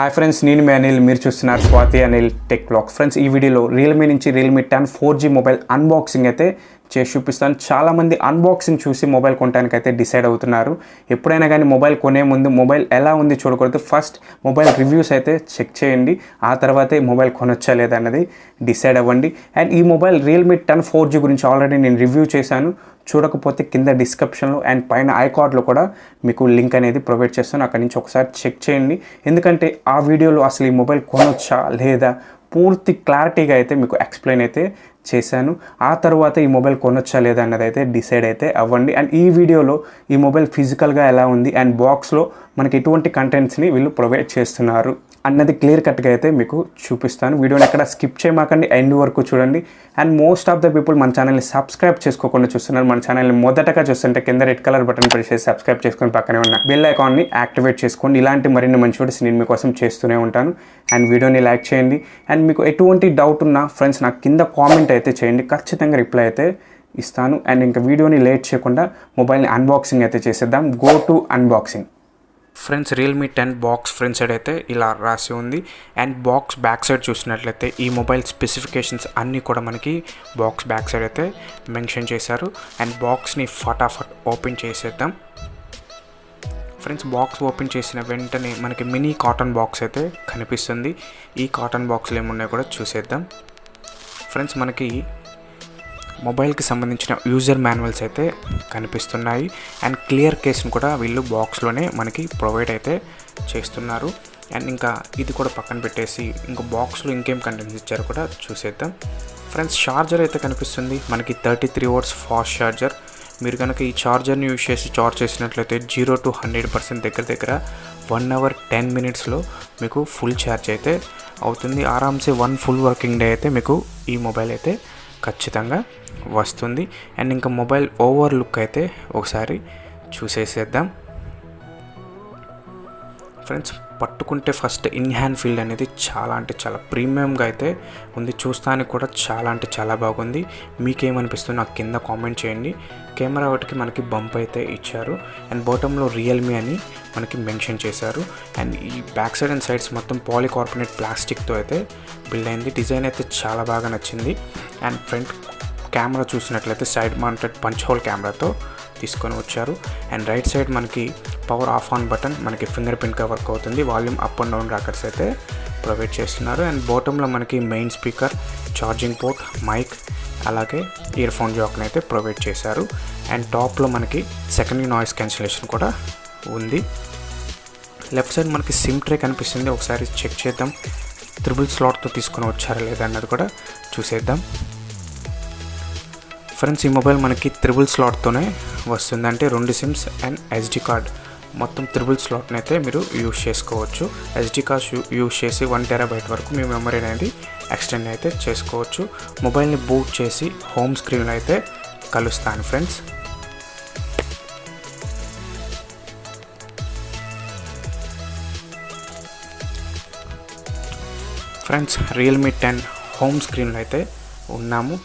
Hi friends, నేను మీ అనిల్. మీరు చూస్తున్నారు Swathi Anil tech blogs. Friends, ఈ వీడియోలో రియల్మీ నుంచి రియల్మీ 10 4G మొబైల్ అన్బాక్సింగ్ అయితే చేసి చూపిస్తాను. చాలామంది అన్బాక్సింగ్ చూసి మొబైల్ కొనడానికి అయితే డిసైడ్ అవుతున్నారు. ఎప్పుడైనా కానీ మొబైల్ కొనే ముందు మొబైల్ ఎలా ఉంది చూడకూడదు. ఫస్ట్ మొబైల్ రివ్యూస్ అయితే చెక్ చేయండి, ఆ తర్వాతే మొబైల్ కొనొచ్చా లేదా అన్నది డిసైడ్ అవ్వండి. అండ్ ఈ మొబైల్ రియల్మీ 10 4G గురించి ఆల్రెడీ నేను రివ్యూ చేశాను. చూడకపోతే కింద డిస్క్రిప్షన్లో అండ్ పైన ఐకార్డ్లో కూడా మీకు లింక్ అనేది ప్రొవైడ్ చేస్తాను. అక్కడి నుంచి ఒకసారి చెక్ చేయండి. ఎందుకంటే ఆ వీడియోలో అసలు ఈ మొబైల్ కొనొచ్చా లేదా పూర్తి క్లారిటీగా అయితే మీకు ఎక్స్ప్లెయిన్ అయితే చేశాను. ఆ తర్వాత ఈ మొబైల్ కొనొచ్చా లేదా అన్నది అయితే డిసైడ్ అయితే అవ్వండి. అండ్ ఈ వీడియోలో ఈ మొబైల్ ఫిజికల్గా ఎలా ఉంది అండ్ బాక్స్లో మనకి ఎటువంటి కంటెంట్స్ని వీళ్ళు ప్రొవైడ్ చేస్తున్నారు అన్నది క్లియర్ కట్గా అయితే మీకు చూపిస్తాను. వీడియోని ఎక్కడ స్కిప్ చేయమాకండి, ఎండ్ వరకు చూడండి. And most of the people మన ఛానల్ని సబ్స్క్రైబ్ చేసుకోకుండా చూస్తున్నారు. మన ఛానల్ని మొదటగా చూస్తుంటే కింద రెడ్ కలర్ బటన్ ప్రెస్ చేసి సబ్స్క్రైబ్ చేసుకొని పక్కనే ఉన్న బెల్ ఐకాన్ని యాక్టివేట్ చేసుకోండి. ఇలాంటి మరిన్ని మంచి వీడియోస్ నేను మీకోసం చేస్తూనే ఉంటాను. అండ్ వీడియోని లైక్ చేయండి. అండ్ మీకు ఎటువంటి డౌట్ ఉన్నా ఫ్రెండ్స్ నాకు కింద కామెంట్ అయితే చేయండి, ఖచ్చితంగా రిప్లై అయితే ఇస్తాను. అండ్ ఇంకా వీడియోని లేట్ చేయకుండా మొబైల్ని అన్బాక్సింగ్ అయితే చేసేద్దాం. Go to unboxing. Friends, Realme 10 box front side అయితే ఇలా రాసి ఉంది. అండ్ బాక్స్ బ్యాక్ సైడ్ చూసినట్లయితే ఈ మొబైల్ స్పెసిఫికేషన్స్ అన్నీ కూడా మనకి బాక్స్ బ్యాక్ సైడ్ అయితే మెన్షన్ చేశారు. అండ్ బాక్స్ని ఫటాఫట్ ఓపెన్ చేసేద్దాం. ఫ్రెండ్స్, బాక్స్ ఓపెన్ చేసిన వెంటనే మనకి మినీ కాటన్ బాక్స్ అయితే కనిపిస్తుంది. ఈ కాటన్ బాక్స్లో ఏమున్నాయో కూడా చూసేద్దాం. ఫ్రెండ్స్, మనకి మొబైల్కి సంబంధించిన యూజర్ మాన్యువల్స్ అయితే కనిపిస్తున్నాయి. అండ్ క్లియర్ కేస్ని కూడా వీళ్ళు బాక్స్లోనే మనకి ప్రొవైడ్ అయితే చేస్తున్నారు. అండ్ ఇంకా ఇది కూడా పక్కన పెట్టేసి ఇంకో బాక్స్లో ఇంకేం కంటెంట్స్ ఇచ్చారో కూడా చూసేద్దాం. ఫ్రెండ్స్, ఛార్జర్ అయితే కనిపిస్తుంది మనకి 33 వాట్స్ ఫాస్ట్ ఛార్జర్. మీరు కనుక ఈ ఛార్జర్ని యూజ్ చేసి చార్జ్ చేసినట్లయితే 0 to 100% దగ్గర 1 hour 10 minutesలో మీకు ఫుల్ ఛార్జ్ అయితే అవుతుంది. ఆరామ్సే 1 full working day అయితే మీకు ఈ మొబైల్ అయితే ఖచ్చితంగా వస్తుంది. అండ్ ఇంకా మొబైల్ ఓవర్ లుక్ అయితే ఒకసారి చూసేసేద్దాం. ఫ్రెండ్స్, పట్టుకుంటే ఫస్ట్ ఇన్ హ్యాండ్ ఫీల్డ్ అనేది చాలా అంటే చాలా ప్రీమియంగా అయితే ఉంది. చూస్తానికి కూడా చాలా అంటే చాలా బాగుంది. మీకేమనిపిస్తుందో నాకు కింద కామెంట్ చేయండి. కెమెరా ఒకటికి మనకి బంప్ అయితే ఇచ్చారు. అండ్ బాటంలో రియల్మీ అని మనకి మెన్షన్ చేశారు. అండ్ ఈ బ్యాక్ సైడ్ అండ్ సైడ్స్ మొత్తం పాలికార్బోనేట్ ప్లాస్టిక్తో అయితే బిల్డ్ అయింది. డిజైన్ అయితే చాలా బాగా నచ్చింది. అండ్ ఫ్రంట్ కెమెరా చూసినట్లయితే సైడ్ మౌంటెడ్ పంచ్ హోల్ కెమెరాతో తీసుకొని వచ్చారు. అండ్ రైట్ సైడ్ మనకి పవర్ ఆఫ్ ఆన్ బటన్ మనకి ఫింగర్ ప్రింట్గా వర్క్ అవుతుంది. Volume up and down rockers అయితే ప్రొవైడ్ చేస్తున్నారు. అండ్ బాటంలో మనకి main speaker, charging port, mic, అలాగే ఇయర్ ఫోన్ జాక్ని అయితే ప్రొవైడ్ చేశారు. అండ్ టాప్లో మనకి సెకండరీ నాయిస్ క్యాన్సిలేషన్ కూడా ఉంది. లెఫ్ట్ సైడ్ మనకి సిమ్ ట్రే కనిపిస్తుంది. ఒకసారి చెక్ చేద్దాం. 3 స్లాట్తో తీసుకొని వచ్చారా లేదా అన్నది కూడా చూసేద్దాం. ఫ్రెండ్స్, ఈ మొబైల్ మనకి 3 స్లాట్తోనే వస్తుంది. అంటే 2 సిమ్స్ అండ్ SD కార్డ్ మొత్తం 3 స్లాట్ని అయితే మీరు యూజ్ చేసుకోవచ్చు. SD కార్డ్ యూజ్ చేసి 1 TB వరకు మీ మెమరీ అనేది ఎక్స్టెండ్ అయితే చేసుకోవచ్చు. మొబైల్ని బూట్ చేసి హోమ్ స్క్రీన్లో అయితే కలుస్తాను. ఫ్రెండ్స్, రియల్మీ 10 హోమ్ స్క్రీన్లో అయితే ఉన్నాము.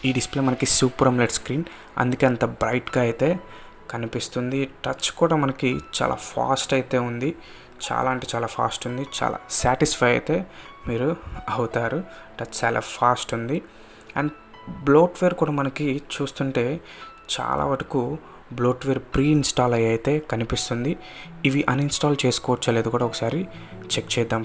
ఈ డిస్ప్లే మనకి సూపర్ AMOLED స్క్రీన్, అందుకే అంత బ్రైట్గా అయితే కనిపిస్తుంది. టచ్ కూడా మనకి చాలా ఫాస్ట్ అయితే ఉంది. చాలా అంటే చాలా ఫాస్ట్ ఉంది. చాలా సాటిస్ఫై అయితే మీరు అవుతారు. టచ్ చాలా ఫాస్ట్ ఉంది. అండ్ బ్లోట్వేర్ కూడా మనకి చూస్తుంటే చాలా వరకు బ్లోట్వేర్ ప్రీ ఇన్స్టాల్ అయ్యి అయితే కనిపిస్తుంది. ఇవి అన్ఇన్స్టాల్ చేసుకోవచ్చా లేదో కూడా ఒకసారి చెక్ చేద్దాం.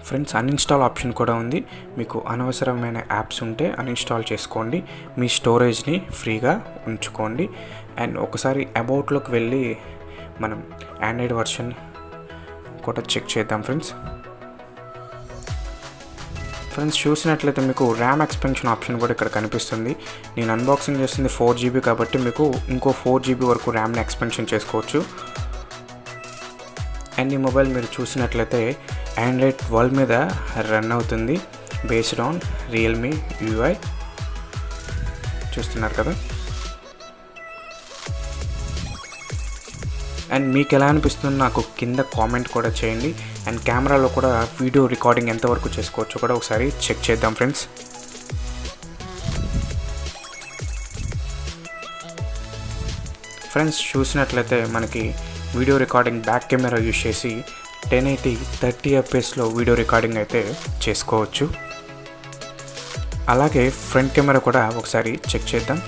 ఫ్రెండ్స్, అన్ఇన్స్టాల్ ఆప్షన్ కూడా ఉంది. మీకు అనవసరమైన యాప్స్ ఉంటే అన్ఇన్స్టాల్ చేసుకోండి. మీ స్టోరేజ్ని ఫ్రీగా ఉంచుకోండి. అండ్ ఒకసారి అబౌట్లోకి వెళ్ళి మనం ఆండ్రాయిడ్ వర్షన్ కూడా చెక్ చేద్దాం. ఫ్రెండ్స్, చూసినట్లయితే మీకు ర్యామ్ ఎక్స్పెన్షన్ ఆప్షన్ కూడా ఇక్కడ కనిపిస్తుంది. నేను అన్బాక్సింగ్ చేస్తుంది 4GB కాబట్టి మీకు ఇంకో 4GB వరకు ర్యామ్ని ఎక్స్పెన్షన్ చేసుకోవచ్చు. అండ్ ఈ మొబైల్ మీరు చూసినట్లయితే ఆండ్రాయిడ్ 12 మీద రన్ అవుతుంది, బేస్డ్ ఆన్ రియల్మీ UI. చూస్తున్నారు కదా. అండ్ మీకు ఎలా అనిపిస్తుందో నాకు కింద కామెంట్ కూడా చేయండి. అండ్ కెమెరాలో కూడా వీడియో రికార్డింగ్ ఎంతవరకు చేసుకోవచ్చో కూడా ఒకసారి చెక్ చేద్దాం. ఫ్రెండ్స్, చూసినట్లయితే మనకి video recording back camera use చేసి 1080 30 fpsలో వీడియో రికార్డింగ్ అయితే చేసుకోవచ్చు. అలాగే ఫ్రంట్ కెమెరా కూడా ఒకసారి చెక్ చేద్దాం.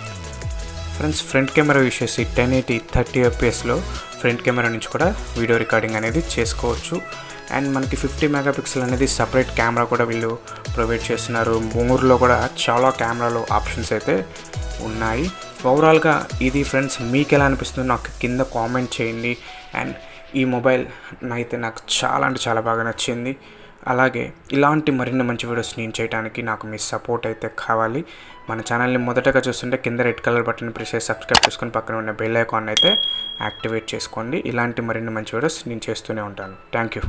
ఫ్రెండ్స్, ఫ్రంట్ కెమెరా యూజ్ చేసి 1080 30 fpsలో ఫ్రంట్ కెమెరా నుంచి కూడా వీడియో రికార్డింగ్ అనేది చేసుకోవచ్చు. అండ్ మనకి 50 మెగాపిక్సెల్ అనేది సపరేట్ కెమెరా కూడా వీళ్ళు ప్రొవైడ్ చేస్తున్నారు. మోర్లో కూడా చాలా కెమెరాలో ఆప్షన్స్ అయితే ఉన్నాయి. ఓవరాల్గా ఇది ఫ్రెండ్స్, మీకు ఎలా అనిపిస్తుందో నాకు కింద కామెంట్ చేయండి. అండ్ ఈ మొబైల్ నాకు చాలా అంటే చాలా బాగా నచ్చింది. అలాగే ఇలాంటి మరిన్ని మంచి వీడియోస్ నేను చేయడానికి నాకు మీ సపోర్ట్ అయితే కావాలి. మన ఛానల్ని మొదటగా చూస్తుంటే కింద రెడ్ కలర్ బటన్ ప్రెస్ చేసి సబ్స్క్రైబ్ చేసుకొని పక్కన ఉన్న బెల్ ఐకాన్ అయితే యాక్టివేట్ చేసుకోండి. ఇలాంటి మరిన్ని మంచి వీడియోస్ నేను చేస్తూనే ఉంటాను. Thank you.